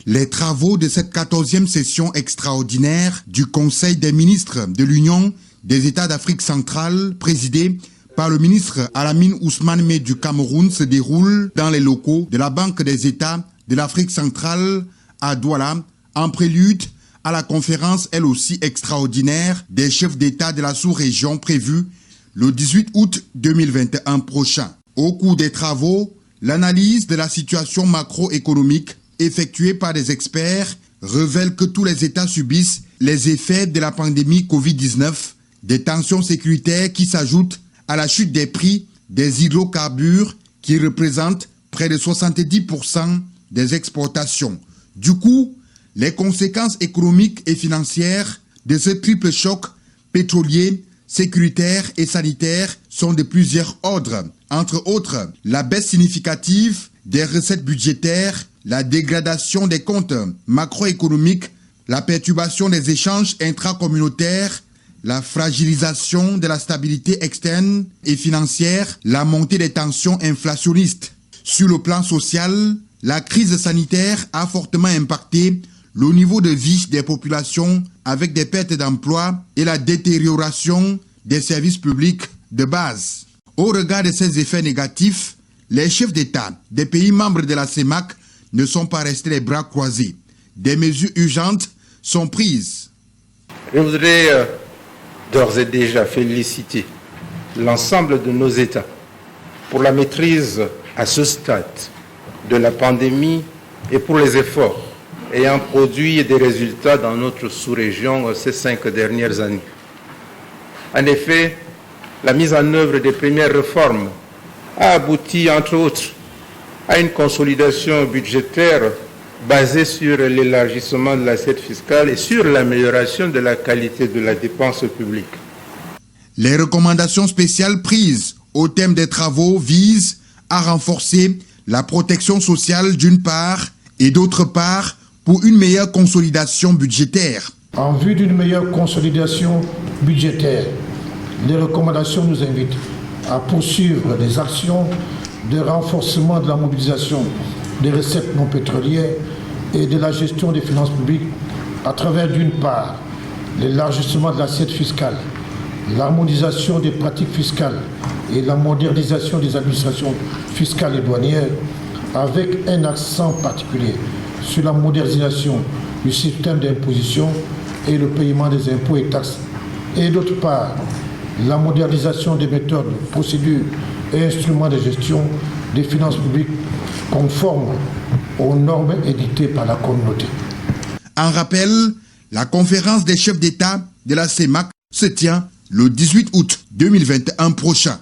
Les travaux de cette 14e session extraordinaire du Conseil des ministres de l'Union des États d'Afrique centrale, présidée par le ministre Alamine Ousmane Meh du Cameroun, se déroulent dans les locaux de la Banque des États de l'Afrique centrale à Douala, en prélude à la conférence elle aussi extraordinaire des chefs d'État de la sous-région prévue le 18 août 2021 prochain. Au cours des travaux, l'analyse de la situation macroéconomique effectuée par des experts révèle que tous les États subissent les effets de la pandémie Covid-19, des tensions sécuritaires qui s'ajoutent à la chute des prix des hydrocarbures qui représentent près de 70% des exportations. Du coup, les conséquences économiques et financières de ce triple choc pétrolier, sécuritaire et sanitaire sont de plusieurs ordres. Entre autres, la baisse significative des recettes budgétaires, la dégradation des comptes macroéconomiques, la perturbation des échanges intracommunautaires, la fragilisation de la stabilité externe et financière, la montée des tensions inflationnistes. Sur le plan social, la crise sanitaire a fortement impacté le niveau de vie des populations avec des pertes d'emploi et la détérioration des services publics de base. Au regard de ces effets négatifs, les chefs d'État des pays membres de la CEMAC ne sont pas restés les bras croisés. Des mesures urgentes sont prises. Je voudrais d'ores et déjà féliciter l'ensemble de nos États pour la maîtrise à ce stade de la pandémie et pour les efforts ayant produit des résultats dans notre sous-région ces 5 dernières années. En effet, la mise en œuvre des premières réformes a abouti, entre autres, à une consolidation budgétaire basée sur l'élargissement de l'assiette fiscale et sur l'amélioration de la qualité de la dépense publique. Les recommandations spéciales prises au thème des travaux visent à renforcer la protection sociale d'une part et d'autre part pour une meilleure consolidation budgétaire. En vue d'une meilleure consolidation budgétaire, les recommandations nous invitent à poursuivre des actions de renforcement de la mobilisation des recettes non pétrolières et de la gestion des finances publiques à travers d'une part l'élargissement de l'assiette fiscale, l'harmonisation des pratiques fiscales et la modernisation des administrations fiscales et douanières avec un accent particulier sur la modernisation du système d'imposition et le paiement des impôts et taxes et d'autre part la modernisation des méthodes, procédures et instruments de gestion des finances publiques conformes aux normes édictées par la communauté. En rappel, la conférence des chefs d'État de la CEMAC se tient le 18 août 2021 prochain.